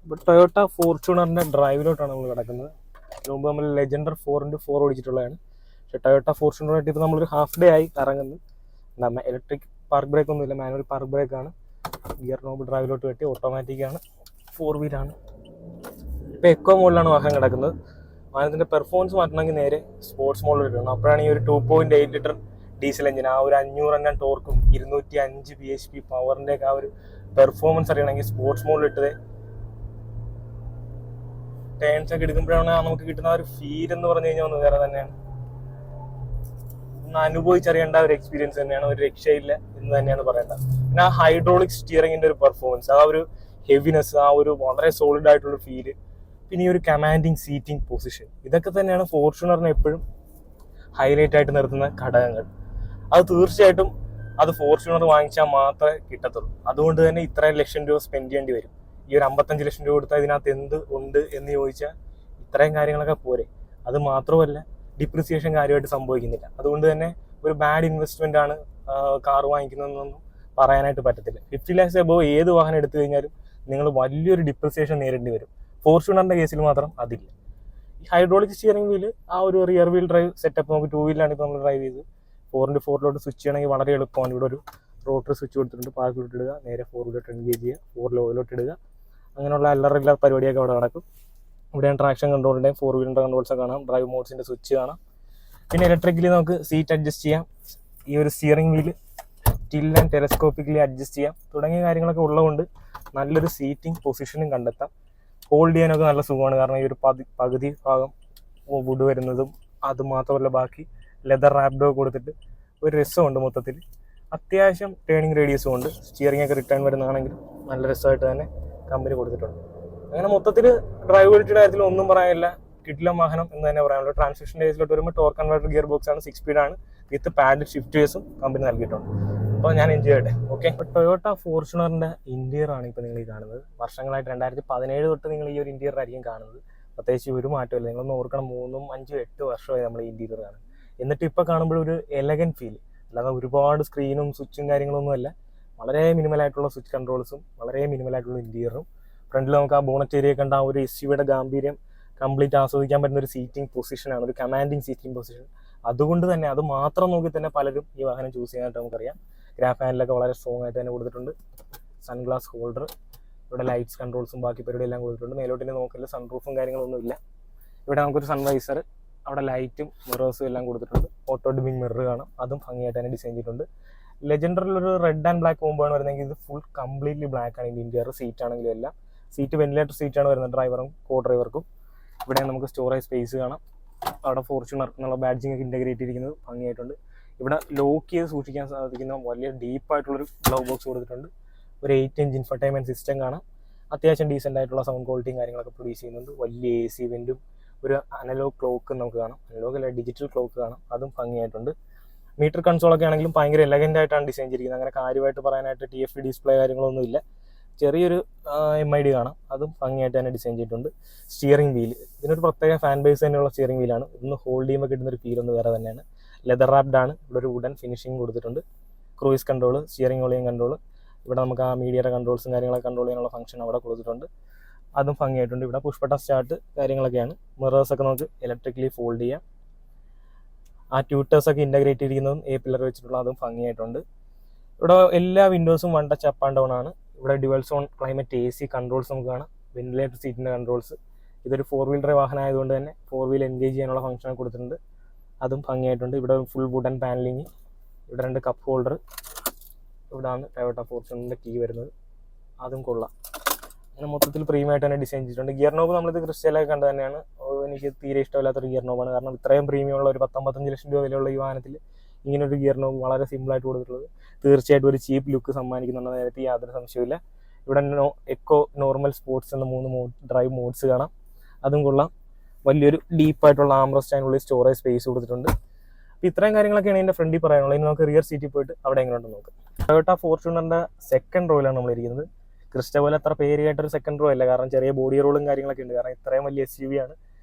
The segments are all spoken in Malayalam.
ഇപ്പോൾ ടൊയോട്ട ഫോർച്യൂണറിൻ്റെ ഡ്രൈവിലോട്ടാണ് നമ്മൾ കിടക്കുന്നത്. അതിന് മുമ്പ് നമ്മൾ ലെജൻഡർ 4x4 ഓടിച്ചിട്ടുള്ളതാണ്. പക്ഷേ ടൊയോട്ട ഫോർച്യൂണറായിട്ട് ഇപ്പോൾ നമ്മളൊരു ഹാഫ് ഡേ ആയി കറങ്ങുന്നത്. ഇലക്ട്രിക് പാർക്ക് ബ്രേക്ക് ഒന്നുമില്ല, മാനുവൽ പാർക്ക് ബ്രേക്കാണ്. ഗിയർ നോബ് ഡ്രൈവിലോട്ട് കെട്ടി ഓട്ടോമാറ്റിക്കാണ്, 4 വീലാണ്. ഇപ്പോൾ എക്കോ മോഡിലാണ് വാഹനം കിടക്കുന്നത്. വാഹനത്തിൻ്റെ പെർഫോമൻസ് മാറ്റണമെങ്കിൽ നേരെ സ്പോർട്സ് മോഡിൽ ഇടണം. അപ്പോഴാണ് ഈ ഒരു 2.8 ലിറ്റർ ഡീസൽ എഞ്ചിൻ ആ ഒരു 500 എണ്ണം ടോർക്കും 205 bhp പവറിൻ്റെ ഒക്കെ ആ ഒരു പെർഫോമൻസ് അറിയണമെങ്കിൽ സ്പോർട്സ് മോഡിൽ ഇട്ടത് ടേൺസ് ഒക്കെ എടുക്കുമ്പോഴാണ് നമുക്ക് കിട്ടുന്ന ഒരു ഫീൽ എന്ന് പറഞ്ഞു കഴിഞ്ഞാൽ ഒന്ന് വേറെ തന്നെയാണ്. ഒന്ന് അനുഭവിച്ചറിയേണ്ട ഒരു എക്സ്പീരിയൻസ് തന്നെയാണ്, ഒരു രക്ഷയില്ല എന്ന് തന്നെയാണ് പറയേണ്ടത്. പിന്നെ ആ ഹൈഡ്രോളിക് സ്റ്റിയറിംഗിന്റെ ഒരു പെർഫോമൻസ്, ആ ഒരു ഹെവിനെസ്, ആ ഒരു വളരെ സോളിഡ് ആയിട്ടുള്ള ഫീല്, പിന്നെ ഈ ഒരു കമാൻഡിങ് സീറ്റിംഗ് പൊസിഷൻ, ഇതൊക്കെ തന്നെയാണ് ഫോർച്യൂണറിനെ എപ്പോഴും ഹൈലൈറ്റ് ആയിട്ട് നിർത്തുന്ന ഘടകങ്ങൾ. അത് തീർച്ചയായിട്ടും അത് ഫോർച്യൂണർ വാങ്ങിച്ചാൽ മാത്രമേ കിട്ടത്തുള്ളൂ. അതുകൊണ്ട് തന്നെ ഇത്രയും ലക്ഷം രൂപ സ്പെൻഡ് ചെയ്യേണ്ടി വരും. ഈ ഒരു 55 ലക്ഷം രൂപ കൊടുത്താൽ ഇതിനകത്ത് എന്ത് ഉണ്ട് എന്ന് ചോദിച്ചാൽ ഇത്രയും കാര്യങ്ങളൊക്കെ പോരെ. അത് മാത്രമല്ല ഡിപ്രിസിയേഷൻ കാര്യമായിട്ട് സംഭവിക്കുന്നില്ല. അതുകൊണ്ട് തന്നെ ഒരു ബാഡ് ഇൻവെസ്റ്റ്മെന്റ് ആണ് കാർ വാങ്ങിക്കുന്നതെന്നൊന്നും പറയാനായിട്ട് പറ്റത്തില്ല. 50 lakhs എബോവ് ഏത് വാഹനം എടുത്തു കഴിഞ്ഞാലും നിങ്ങൾ വലിയൊരു ഡിപ്രിസിയേഷൻ നേരിടേണ്ടി വരും. ഫോർച്യൂണറിന്റെ കേസിൽ മാത്രം അതില്ല. ഈ ഹൈഡ്രോളിക് സ്റ്റിയറിംഗ് വീല് ആ ഒരു റിയർ വീൽ ഡ്രൈവ് സെറ്റപ്പ് നമുക്ക് 2 വീലാണ് ഇപ്പോൾ നമ്മൾ ഡ്രൈവ് ചെയ്ത് 4x4 സ്വിച്ച് ചെയ്യണമെങ്കിൽ വളരെ എളുപ്പമാണ്. ഇവിടെ ഒരു റോട്ടറി സ്വിച്ച് കൊടുത്തിട്ടുണ്ട്, പാർക്കിലോട്ട് ഇടുക, നേരെ 4 വീലോട്ട് എൻഗേജ് ചെയ്യുക, 4 ലോയിലോട്ട് ഇടുക, അങ്ങനെയുള്ള അല്ലറ പരിപാടിയൊക്കെ അവിടെ നടക്കും. ഇവിടെയാണ് ട്രാക്ഷൻ കൺട്രോളിൻ്റെയും 4 വീലിൻ്റെ കൺട്രോൾസ് കാണാം, ഡ്രൈവ് മോഡ്സിൻ്റെ സ്വിച്ച് കാണാം. പിന്നെ ഇലക്ട്രിക്കലി നമുക്ക് സീറ്റ് അഡ്ജസ്റ്റ് ചെയ്യാം, ഈ ഒരു steering wheel tilt and telescopically adjust ചെയ്യാം. തുടങ്ങിയ കാര്യങ്ങളൊക്കെ ഉള്ളതുകൊണ്ട് നല്ലൊരു സീറ്റിംഗ് പൊസിഷനും കണ്ടെത്താം. ഹോൾഡ് ചെയ്യാനൊക്കെ നല്ല സുഖമാണ്. കാരണം ഈ ഒരു പകുതി ഭാഗം വുഡ് വരുന്നതും അതുമാത്രമല്ല ബാക്കി ലെതർ റാപ്ഡോ കൊടുത്തിട്ട് ഒരു രസമുണ്ട്. മൊത്തത്തിൽ അത്യാവശ്യം ടേണിംഗ് റേഡിയസും ഉണ്ട്. സ്റ്റിയറിംഗ് ഒക്കെ റിട്ടേൺ വരുന്നതാണെങ്കിൽ നല്ല രസമായിട്ട് തന്നെ കമ്പനി കൊടുത്തിട്ടുണ്ട്. അങ്ങനെ മൊത്തത്തിൽ ഡ്രൈവബിലിറ്റിയുടെ കാര്യത്തിൽ ഒന്നും പറയാനില്ല, കിടിലൻ വാഹനം എന്ന് തന്നെ പറയാനുള്ളൂ. ട്രാൻസ്മിഷൻ കേസിലോട്ട് വരുമ്പോൾ ടോർക്ക് കൺവേർട്ടർ ഗിയർ ബോക്സ് ആണ്, 6 സ്പീഡാണ്, വിത്ത് പാഡ് ഷിഫ്റ്റേഴ്സും കമ്പനി നൽകിയിട്ടുണ്ട്. അപ്പോൾ ഞാൻ എൻജോയ് ചെയ്യട്ടെ. ഓക്കെ, ഇപ്പോൾ ടൊയോട്ട ഫോർച്യൂണറിൻ്റെ ഇന്റീരിയർ ആണ് ഇപ്പോൾ നിങ്ങൾ ഈ കാണുന്നത്. വർഷങ്ങളായിട്ട് 2017 തൊട്ട് നിങ്ങൾ ഈ ഒരു ഇന്റീരിയർ ആയിരിക്കും കാണുന്നത്. പ്രത്യേകിച്ച് ഒരു മാറ്റമില്ല. നിങ്ങളൊന്ന് ഓർക്കണം, 3, 5, 8 വർഷമായി നമ്മൾ ഈ ഇന്റീരിയർ കാണുന്നത്. എന്നിട്ട് ഇപ്പോൾ കാണുമ്പോഴൊരു എലഗൻ ഫീൽ, അല്ലാതെ ഒരുപാട് സ്ക്രീനും സ്വിച്ചും കാര്യങ്ങളൊന്നും അല്ല. വളരെ മിനിമലായിട്ടുള്ള സ്വിച്ച് കൺട്രോൾസും വളരെ മിനിമലായിട്ടുള്ള ഇന്റീരിയറും. ഫ്രണ്ടിൽ നമുക്ക് ആ ബോണറ്റ് ഏരിയ കണ്ട ആ ഒരു SUV-യുടെ ഗാംഭീര്യം കംപ്ലീറ്റ് ആസ്വദിക്കാൻ പറ്റുന്ന ഒരു സീറ്റിംഗ് പൊസിഷനാണ്, ഒരു കമാൻഡിങ് സീറ്റിംഗ് പൊസിഷൻ. അതുകൊണ്ട് തന്നെ അത് മാത്രം നോക്കി തന്നെ പലരും ഈ വാഹനം ചൂസ് ചെയ്യാനായിട്ട് നമുക്കറിയാം. ഗ്രാഫ് ഹാൻഡിലൊക്കെ വളരെ സ്ട്രോങ് ആയിട്ട് തന്നെ കൊടുത്തിട്ടുണ്ട്. സൺഗ്ലാസ് ഹോൾഡർ, ഇവിടെ ലൈറ്റ്സ് കൺട്രോൾസും ബാക്കി പരിപാടി എല്ലാം കൊടുത്തിട്ടുണ്ട്. മേലോട്ടിന് നോക്കില്ല, സൺറൂഫും കാര്യങ്ങളൊന്നും ഇല്ല. ഇവിടെ നമുക്കൊരു സൺവൈസർ, അവിടെ ലൈറ്റും മിറേഴ്സും എല്ലാം കൊടുത്തിട്ടുണ്ട്. ഓട്ടോ ഡിമിങ് മിറർ കാണാം, അതും ഭംഗിയായിട്ട് തന്നെ ഡിസൈൻ ചെയ്തിട്ടുണ്ട്. ലെജൻഡറിലൊരു റെഡ് ആൻഡ് ബ്ലാക്ക് കോമ്പാണ് വരുന്നതെങ്കിൽ ഇത് ഫുൾ കംപ്ലീറ്റ്ലി ബ്ലാക്ക് ആണ്. ഇതിൻ്റെ ഇന്റീരിയർ സീറ്റ് ആണെങ്കിലും എല്ലാം സീറ്റ് വെന്റിലേറ്റർ സീറ്റാണ് വരുന്നത് ഡ്രൈവറും കോ ഡ്രൈവർക്കും. ഇവിടെ നമുക്ക് സ്റ്റോറേജ് സ്പേസ് കാണാം. അവിടെ ഫോർച്യൂണർ എന്നുള്ള ബാഡ്ജിങ് ഒക്കെ ഇൻ്റഗ്രേറ്റ് ചെയ്തിരിക്കുന്നത് ഭംഗിയായിട്ടുണ്ട്. ഇവിടെ ലോക്ക് ചെയ്ത് സൂക്ഷിക്കാൻ സാധിക്കുന്ന വലിയ ഡീപ്പായിട്ടുള്ളൊരു ഗ്ലൗ ബോക്സ് കൊടുത്തിട്ടുണ്ട്. ഒരു 8-inch ഇൻഫർടൈൻമെൻറ്റ് സിസ്റ്റം കാണാം. അത്യാവശ്യം ഡീസൻ്റ് ആയിട്ടുള്ള സൗണ്ട് ക്വാളിറ്റിയും കാര്യങ്ങളൊക്കെ പ്രൊഡ്യൂസ് ചെയ്യുന്നുണ്ട്. വലിയ AC വെൻറ്റും ഒരു അനലോഗ് ക്ലോക്ക് നമുക്ക് കാണാം, അനലോഗ് അല്ല ഡിജിറ്റൽ ക്ലോക്ക് കാണാം, അതും ഭംഗിയായിട്ടുണ്ട്. മീറ്റർ കൺസോളൊക്കെ ആണെങ്കിലും ഭയങ്കര എലഗൻ്റ് ആയിട്ടാണ് ഡിസൈൻ ചെയ്തിരിക്കുന്നത്. അങ്ങനെ കാര്യമായിട്ട് പറയാനായിട്ട് TFT ഡിസ്പ്ലേ കാര്യങ്ങളൊന്നും ഇല്ല. ചെറിയൊരു MID കാണാം, അതും ഭംഗിയായിട്ട് തന്നെ ഡിസൈൻ ചെയ്തിട്ടുണ്ട്. സ്റ്റിയറിംഗ് വീല്, ഇതിനൊരു പ്രത്യേക ഫാൻ ബേസ് തന്നെയുള്ള സ്റ്റിയറിംഗ് വീലാണ്. ഇന്ന് ഹോൾഡ് ചെയ്യുമ്പോൾ കിട്ടുന്നൊരു ഫീൽ ഒന്ന് വേറെ തന്നെയാണ്. ലെതർ റാപ്ഡ് ആണ്, ഇവിടെ ഒരു വുഡൻ ഫിനിഷിംഗ് കൊടുത്തിട്ടുണ്ട്. Cruise control, steering volume control, ഇവിടെ നമുക്ക് ആ മീഡിയയുടെ കൺട്രോൾസും കാര്യങ്ങളൊക്കെ കൺട്രോൾ ചെയ്യാനുള്ള ഫംഗ്ഷൻ അവിടെ കൊടുത്തിട്ടുണ്ട്, അതും ഭംഗിയായിട്ടുണ്ട്. ഇവിടെ പുഷ് ബട്ടൺ സ്റ്റാർട്ട് കാര്യങ്ങളൊക്കെയാണ്. മിറേഴ്സൊക്കെ നമുക്ക് ഇലക്ട്രിക്കലി ഫോൾഡ് ചെയ്യാം. ആ ട്യൂട്ടേഴ്സൊക്കെ ഇൻ്റഗ്രേറ്റ് ചെയ്തിരിക്കുന്നതും പില്ലർ വെച്ചിട്ടുള്ള അതും ഭംഗിയായിട്ടുണ്ട്. ഇവിടെ എല്ലാ വിൻഡോസും 1 ടച്ച് അപ്പ് ആൻഡ് ഡൗൺ ആണ്. ഇവിടെ dual zone climate AC controls നമുക്ക് കാണാം, വെന്റിലേറ്റർ സീറ്റിൻ്റെ കൺട്രോൾസ്. ഇതൊരു 4 വീൽ ഡ്രൈവ് വാഹനം ആയതുകൊണ്ട് തന്നെ 4 വീൽ എൻഗേജ് ചെയ്യാനുള്ള ഫംഗ്ഷൻ കൊടുത്തിട്ടുണ്ട്, അതും ഭംഗിയായിട്ടുണ്ട്. ഇവിടെ ഫുൾ വുഡൻ പാനലിങ്, ഇവിടെ 2 കപ്പ് ഹോൾഡർ, ഇവിടെയാണ് ടൊയോട്ട ഫോർച്യൂണറിൻ്റെ കീ വരുന്നത്, അതും കൊള്ളാം. അങ്ങനെ മൊത്തത്തിൽ പ്രീമിയമായിട്ട് തന്നെ ഡിസൈൻ ചെയ്തിട്ടുണ്ട്. ഗിയർ നോബ് നമ്മളിത് ക്രിസ്റ്റലൊക്കെ കണ്ടത് തന്നെയാണ്. എനിക്ക് തീരെ ഇഷ്ടമില്ലാത്തൊരു ഗിയർ നോബാണ്. കാരണം ഇത്രയും പ്രീമിയം ഉള്ള ഒരു 55 ലക്ഷം രൂപ വിലയുള്ള ഈ വാഹനത്തിൽ ഇങ്ങനൊരു ഗിയർ നോബ് വളരെ സിമ്പിളായിട്ട് കൊടുത്തിട്ടുള്ളത് തീർച്ചയായിട്ടും ഒരു ചീപ്പ് ലുക്ക് സമ്മാനിക്കുന്നുണ്ട്, നേരത്തെ യാതൊരു സംശയമില്ല. ഇവിടെ എക്കോ, നോർമൽ, സ്പോർട്സ് എന്ന 3 ഡ്രൈവ് മോഡ്സ് കാണാം, അതും കൊള്ളാം. വലിയൊരു ഡീപ്പായിട്ടുള്ള ആംറസ്റ്റ് അതിനുള്ളിൽ സ്റ്റോറേജ് സ്പേസ് കൊടുത്തിട്ടുണ്ട്. അപ്പോൾ ഇത്രയും കാര്യങ്ങളൊക്കെയാണ് എൻ്റെ ഫ്രണ്ടിൽ പറയാനുള്ളത്. ഇനി നമുക്ക് റിയർ സീറ്റിൽ പോയിട്ട് അവിടെ എങ്ങനെയുണ്ടെന്ന് നോക്കാം. ടൊയോട്ട ഫോർച്യൂണറിൻ്റെ സെക്കൻഡ് റോയിലാണ് നമ്മളിരിക്കുന്നത്. ക്രിസ്റ്റ പോലെ അത്ര പേര് കേട്ടൊരു സെക്കൻഡ് റോ അല്ല, കാരണം ചെറിയ ബോഡി റോളും കാര്യങ്ങളൊക്കെ ഉണ്ട്. കാരണം ഇത്രയും വലിയ SUV ആണ്,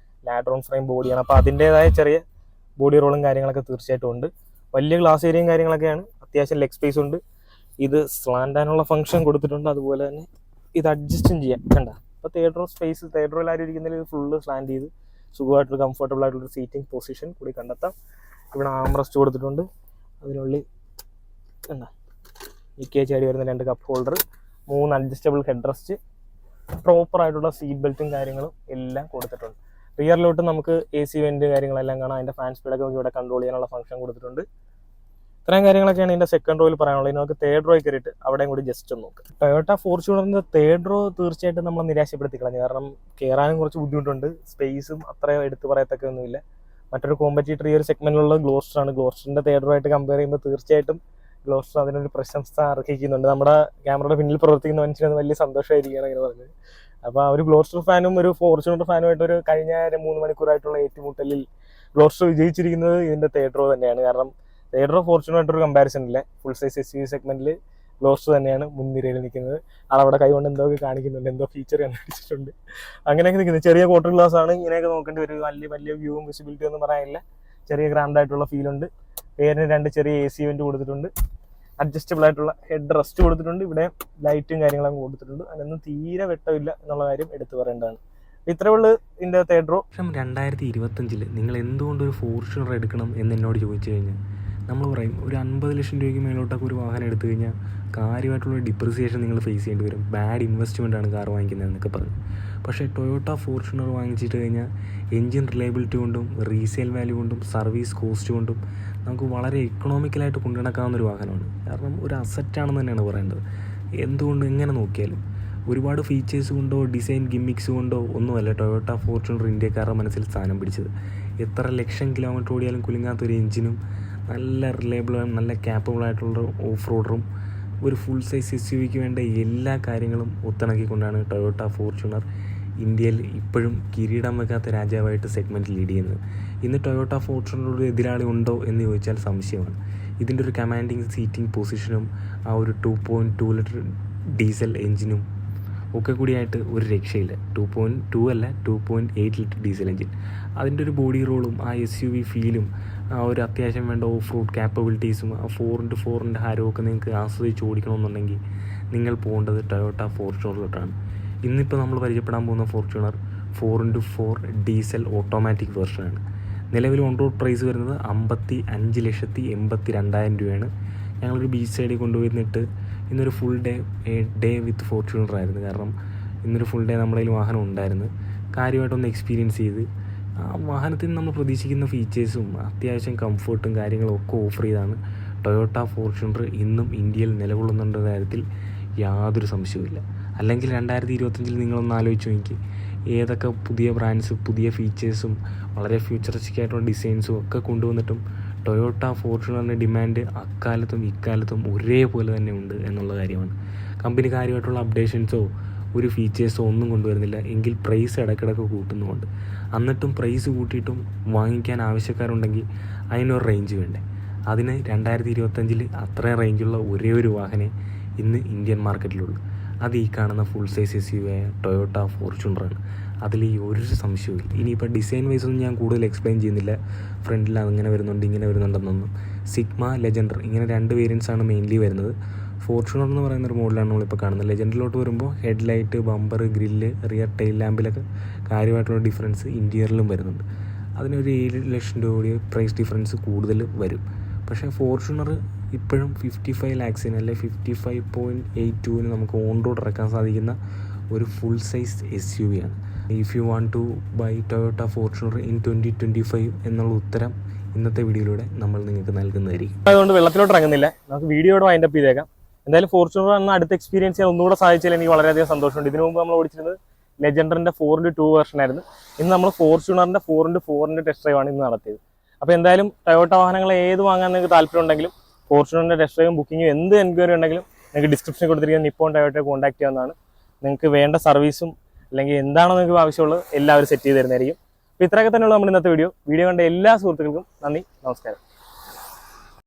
ലാഡ്രോൺ ഫ്രെയിം ബോഡിയാണ്. അപ്പോൾ അതിൻ്റേതായ ചെറിയ ബോഡി റോളും കാര്യങ്ങളൊക്കെ തീർച്ചയായിട്ടും ഉണ്ട്. വലിയ ഗ്ലാസ് ഏരിയയും കാര്യങ്ങളൊക്കെയാണ്, അത്യാവശ്യം ലെഗ് സ്പേസ് ഉണ്ട്. ഇത് സ്ലാൻഡാനുള്ള ഫംഗ്ഷൻ കൊടുത്തിട്ടുണ്ട്. അതുപോലെ തന്നെ ഇത് അഡ്ജസ്റ്റും ചെയ്യാം, കണ്ട ഇപ്പോൾ തേർഡ് റോയിൽ ആരും ഇരിക്കുന്നതിൽ ഫുള്ള് സ്ലാൻഡ് ചെയ്ത് സുഖമായിട്ടൊരു കംഫർട്ടബിൾ ആയിട്ടുള്ളൊരു സീറ്റിംഗ് പൊസിഷൻ കൂടി കണ്ടെത്താം. ഇവിടെ ആംറസ്റ്റ് കൊടുത്തിട്ടുണ്ട്, അതിനുള്ളിൽ എന്താ ചാടി വരുന്ന 2 cup holder, 3 adjustable head rest, പ്രോപ്പറായിട്ടുള്ള സീറ്റ് ബെൽറ്റും കാര്യങ്ങളും എല്ലാം കൊടുത്തിട്ടുണ്ട്. റിയറിലോട്ട് നമുക്ക് AC വെന്റ് കാര്യങ്ങളെല്ലാം കാണാം. അതിൻ്റെ ഫാൻ സ്പീഡൊക്കെ നമുക്ക് ഇവിടെ കൺട്രോൾ ചെയ്യാനുള്ള ഫംഗ്ഷൻ കൊടുത്തിട്ടുണ്ട്. ഇത്രയും കാര്യങ്ങളൊക്കെയാണ് ഇതിൻ്റെ സെക്കൻഡ് റോയിൽ പറയാനുള്ളത്. നമുക്ക് തേർഡ് റോയിൽ കയറിയിട്ട് അവിടെയും കൂടി ജസ്റ്റ് ഒന്ന് നോക്കാം. ടൊയോട്ട ഫോർച്യൂണറിൻ്റെ തേർഡ് റോ തീർച്ചയായിട്ടും നമ്മൾ നിരാശപ്പെടുത്തി കളഞ്ഞു. കാരണം കയറാനും കുറച്ച് ബുദ്ധിമുട്ടുണ്ട്, സ്പേസും അത്ര എടുത്ത് പറയത്തൊക്കെ ഒന്നുമില്ല. മറ്റൊരു കോമ്പറ്റീറ്റർ ഈ ഒരു സെഗ്മെന്റിലുള്ള ഗ്ലോസ്റ്ററാണ്. ഗ്ലോസ്റ്ററിൻ്റെ തേർഡ് റോ ആയിട്ട് കമ്പയർ ചെയ്യുമ്പോൾ തീർച്ചയായിട്ടും ഗ്ലോസ്റ്റർ അതിനൊരു പ്രശംസ അർഹിക്കുന്നുണ്ട്. നമ്മുടെ ക്യാമറയുടെ പിന്നിൽ പ്രവർത്തിക്കുന്ന മനുഷ്യന് വലിയ സന്തോഷമായിരിക്കുകയാണ് ഇങ്ങനെ പറഞ്ഞത്. അപ്പോൾ ഒരു ഗ്ലോസ്റ്റർ ഫാനും ഒരു ഫോർച്യൂണർ ഫാനുമായിട്ട് ഒരു കഴിഞ്ഞ 3 മണിക്കൂറായിട്ടുള്ള ഏറ്റുമുട്ടലിൽ ഗ്ലോസ്റ്റർ വിജയിച്ചിരിക്കുന്നത് ഇതിൻ്റെ തേർഡ് റോ തന്നെയാണ്. കാരണം തേർഡ് റോ ഫോർച്യൂണറായിട്ടൊരു കമ്പാരിസൺ ഇല്ല. ഫുൾ സൈസ് SUV സെഗ്മെന്റിൽ ഗ്ലോസ്റ്റർ തന്നെയാണ് മുൻനിരയിൽ നിൽക്കുന്നത്. ആളവിടെ കൈകൊണ്ട് എന്തൊക്കെ കാണിക്കുന്നുണ്ട്, എന്തോ ഫീച്ചർ കണ്ടുപിടിച്ചിട്ടുണ്ട്, അങ്ങനെയൊക്കെ നിൽക്കുന്നത്. ചെറിയ ക്വാർട്ടർ ഗ്ലാസ് ആണ്, ഇങ്ങനെയൊക്കെ നോക്കേണ്ടി ഒരു വലിയ വ്യൂവും വിസിബിലിറ്റി ഒന്നും പറയാനില്ല. ചെറിയ ഗ്രാൻഡ് ആയിട്ടുള്ള ഫീലുണ്ട്. പേരിന് 2 ചെറിയ AC വെന്റ് കൊടുത്തിട്ടുണ്ട്. അഡ്ജസ്റ്റബിൾ ആയിട്ടുള്ള ഹെഡ് റെസ്റ്റ് കൊടുത്തിട്ടുണ്ട്. ഇവിടെ ലൈറ്റും കാര്യങ്ങളൊക്കെ കൊടുത്തിട്ടുണ്ട്. അതിനൊന്നും തീരെ വെട്ടമില്ല എന്നുള്ള കാര്യം എടുത്തു പറയേണ്ടതാണ്. ഇത്രേ ഉള്ളൂ ഇതിൻ്റെ തേർഡ് റോ. 2025 നിങ്ങൾ എന്തുകൊണ്ട് ഒരു ഫോർച്യൂണർ എടുക്കണം എന്ന് എന്നോട് ചോദിച്ചു കഴിഞ്ഞാൽ നമ്മൾ പറയും ഒരു 50 ലക്ഷം രൂപയ്ക്ക് മേലോട്ടൊക്കെ ഒരു വാഹനം എടുത്തു കഴിഞ്ഞാൽ കാര്യമായിട്ടുള്ള ഡിപ്രിസിയേഷൻ നിങ്ങൾ ഫേസ് ചെയ്യേണ്ടി വരും, ബാഡ് ഇൻവെസ്റ്റ്മെൻറ്റാണ് കാർ വാങ്ങിക്കുന്നതെന്നൊക്കെ പറഞ്ഞു. പക്ഷേ ടൊയോട്ട ഫോർച്യൂണർ വാങ്ങിച്ചിട്ട് കഴിഞ്ഞാൽ എൻജിൻ റിലയബിലിറ്റി കൊണ്ടും റീസെയിൽ വാല്യൂ കൊണ്ടും സർവീസ് കോസ്റ്റ് കൊണ്ടും നമുക്ക് വളരെ എക്കണോമിക്കലായിട്ട് കൊണ്ടുനടക്കാവുന്നൊരു വാഹനമാണ്. കാരണം ഒരു അസറ്റാണെന്ന് തന്നെയാണ് പറയേണ്ടത്. എന്തുകൊണ്ട് എങ്ങനെ നോക്കിയാലും ഒരുപാട് ഫീച്ചേഴ്സ് കൊണ്ടോ ഡിസൈൻ ഗിമ്മിക്സ് കൊണ്ടോ ഒന്നുമല്ല ടൊയോട്ട ഫോർച്യൂണർ ഇന്ത്യക്കാരുടെ മനസ്സിൽ സ്ഥാനം പിടിച്ചത്. എത്ര ലക്ഷം കിലോമീറ്റർ ഓടിയാലും കുലുങ്ങാത്തൊരു എഞ്ചിനും നല്ല റിലയബിളും നല്ല ക്യാപ്പബിൾ ആയിട്ടുള്ള ഓഫ് റോഡറും ഒരു ഫുൾ സൈസ് SUVക്ക് വേണ്ട എല്ലാ കാര്യങ്ങളും ഒത്തിണക്കിക്കൊണ്ടാണ് ടൊയോട്ട ഫോർച്യൂണർ ഇന്ത്യയിൽ ഇപ്പോഴും കിരീടം വെക്കാത്ത രാജാവായിട്ട് സെഗ്മെൻറ്റ് ലീഡ് ചെയ്യുന്നത്. ഇന്ന് ടൊയോട്ട ഫോർച്യൂണറൊരു എതിരാളി ഉണ്ടോ എന്ന് ചോദിച്ചാൽ സംശയമാണ്. ഇതിൻ്റെ ഒരു കമാൻഡിങ് സീറ്റിംഗ് പൊസിഷനും ആ ഒരു 2.2 ലിറ്റർ ഡീസൽ എഞ്ചിനും ഒക്കെ കൂടിയായിട്ട് ഒരു രക്ഷയില്ല. 2.2 അല്ല 2.8 ലിറ്റർ ഡീസൽ എഞ്ചിൻ. അതിൻ്റെ ഒരു ബോഡി റോളും ആ SUV ഫീലും ആ ഒരു അത്യാവശ്യം വേണ്ട ഓഫ് റോഡ് ക്യാപ്പബിലിറ്റീസും ആ 4x4 ഹാരോ ഒക്കെ നിങ്ങൾക്ക് ആസ്വദിച്ച് ഓടിക്കണമെന്നുണ്ടെങ്കിൽ നിങ്ങൾ പോകേണ്ടത് ടൊയോട്ട ഫോർച്യൂണറിലോട്ടാണ്. ഇന്നിപ്പോൾ നമ്മൾ പരിചയപ്പെടാൻ പോകുന്ന ഫോർച്യൂണർ 4x4 ഡീസൽ ഓട്ടോമാറ്റിക് വെർഷനാണ്. നിലവിൽ ഓൺ റോഡ് പ്രൈസ് വരുന്നത് 55,82,000 രൂപയാണ്. ഞങ്ങളൊരു ബീച്ച് സൈഡിൽ കൊണ്ടുപോയിരുന്നിട്ട് ഇന്നൊരു ഫുൾ ഡേ വിത്ത് ഫോർച്യൂണർ ആയിരുന്നു. കാരണം ഇന്നൊരു ഫുൾ ഡേ നമ്മുടെ കയ്യിൽ വാഹനം ഉണ്ടായിരുന്നു. കാര്യമായിട്ടൊന്ന് എക്സ്പീരിയൻസ് ചെയ്ത് ആ വാഹനത്തിന് നമ്മൾ പ്രതീക്ഷിക്കുന്ന ഫീച്ചേഴ്സും അത്യാവശ്യം കംഫർട്ടും കാര്യങ്ങളും ഒക്കെ ഓഫർ ചെയ്താണ് ടൊയോട്ട ഫോർച്യൂണർ ഇന്നും ഇന്ത്യയിൽ നിലകൊള്ളുന്നുണ്ട കാര്യത്തിൽ യാതൊരു സംശയവുമില്ല. അല്ലെങ്കിൽ 2025 നിങ്ങളൊന്ന് ആലോചിച്ച് നോക്കി, ഏതൊക്കെ പുതിയ ബ്രാൻഡ്സ് പുതിയ ഫീച്ചേഴ്സും വളരെ ഫ്യൂച്ചറിസ്റ്റിക് ആയിട്ടുള്ള ഡിസൈൻസും ഒക്കെ കൊണ്ടുവന്നിട്ടും ടൊയോട്ട ഫോർച്യൂണറിൻ്റെ ഡിമാൻഡ് അക്കാലത്തും ഇക്കാലത്തും ഒരേപോലെ തന്നെ ഉണ്ട് എന്നുള്ള കാര്യമാണ്. കമ്പനി കാര്യമായിട്ടുള്ള അപ്ഡേഷൻസോ ഒരു ഫീച്ചേഴ്സോ ഒന്നും കൊണ്ടുവരുന്നില്ല. എങ്കിൽ പ്രൈസ് ഇടയ്ക്കിടയ്ക്ക് കൂട്ടുന്നുമുണ്ട്. എന്നിട്ടും പ്രൈസ് കൂട്ടിയിട്ടും വാങ്ങിക്കാൻ ആവശ്യക്കാരുണ്ടെങ്കിൽ അതിനൊരു റേഞ്ച് വേണ്ടേ. അതിന് 2025 അത്രയും റേഞ്ചുള്ള ഒരേ ഒരു വാഹനമേ ഇന്ന് ഇന്ത്യൻ മാർക്കറ്റിലുള്ളൂ. അത് ഈ കാണുന്ന ഫുൾ സൈസ് SUV ആയ ടൊയോട്ട ഫോർച്യൂണറാണ്. അതിൽ ഈ ഒരു സംശയവും. ഇനിയിപ്പോൾ ഡിസൈൻ വൈസ് ഒന്നും ഞാൻ കൂടുതൽ എക്സ്പ്ലെയിൻ ചെയ്യുന്നില്ല. ഫ്രണ്ടിൽ അങ്ങനെ വരുന്നുണ്ട് ഇങ്ങനെ വരുന്നുണ്ടെന്നൊന്നും. സിഗ്മ ലെജൻഡർ ഇങ്ങനെ 2 വേരിയൻസാണ് മെയിൻലി വരുന്നത്. ഫോർച്യൂണർ എന്ന് പറയുന്നൊരു മോഡലാണ് നമ്മളിപ്പോൾ കാണുന്നത്. ലെജൻഡിലോട്ട് വരുമ്പോൾ head light, bumper, grill, rear tail ലാമ്പിലൊക്കെ കാര്യമായിട്ടുള്ള ഡിഫറൻസ് ഇൻറ്റീരിയറിലും വരുന്നുണ്ട്. അതിനൊരു 7 ലക്ഷം രൂപ കൂടി പ്രൈസ് ഡിഫറൻസ് കൂടുതൽ വരും. പക്ഷേ ഫോർച്യൂണർ ഇപ്പോഴും 55 ലാക്സിന് അല്ലെ 55.82 നമുക്ക് ഓൺ റോഡ് ഇറക്കാൻ സാധിക്കുന്ന ഒരു ഫുൾ സൈസ് SUV ആണ്. If you want to buy Toyota Fortuner in 2025 എന്നുള്ള ഉത്തരം ഇന്നത്തെ വീഡിയോയിലൂടെ നമ്മൾ നിങ്ങൾക്ക് നൽകുന്നതായിരിക്കും. അതുകൊണ്ട് വെള്ളത്തിലോട്ട് ഇറങ്ങുന്നില്ല, നമുക്ക് വീഡിയോയോട് വൈൻഡ് അപ്പ് ചെയ്തേക്കാം. എന്തായാലും ഫോർച്യൂണർ എന്ന അടുത്ത എക്സ്പീരിയൻസ് ചെയ്യാൻ ഒന്നുകൂടെ സാധിച്ചാൽ എനിക്ക് വളരെയധികം സന്തോഷമുണ്ട്. ഇതിനു മുമ്പ് നമ്മൾ ഓടിച്ചിരുന്നത് ലെജൻഡറിൻ്റെ 4x2 വെർഷനായിരുന്നു. ഇന്ന് നമ്മൾ ഫോർച്യൂണറിൻ്റെ 4x4 ടെസ്റ്റ് ഡ്രൈവാണ് ഇന്ന് നടത്തിയത്. അപ്പോൾ എന്തായാലും ടൊയോട്ട വാഹനങ്ങൾ ഏത് വാങ്ങാൻ നിങ്ങൾക്ക് താല്പര്യം ഉണ്ടെങ്കിലും ഫോർച്യൂണറിൻ്റെ ടെസ്റ്റ് ഡ്രൈവും ബുക്കിങ്ങും എന്ത് എൻക്വയറി ഉണ്ടെങ്കിലും നിങ്ങൾക്ക് ഡിസ്ക്രിപ്ഷനിൽ കൊടുത്തിരിക്കുന്ന നിപ്പോൺ ടൊയോട്ടയെ കോൺടാക്ട് ചെയ്യാവുന്നതാണ്. നിങ്ങൾക്ക് വേണ്ട സർവീസും അല്ലെങ്കിൽ എന്താണോ നിങ്ങൾക്ക് ആവശ്യമുള്ളത് എല്ലാവരും സെറ്റ് ചെയ്ത് തരുന്നതായിരിക്കും. അപ്പോൾ ഇത്രയൊക്കെ തന്നെയുള്ള നമ്മുടെ ഇന്നത്തെ വീഡിയോ കണ്ട എല്ലാ സുഹൃത്തുക്കൾക്കും നന്ദി, നമസ്കാരം.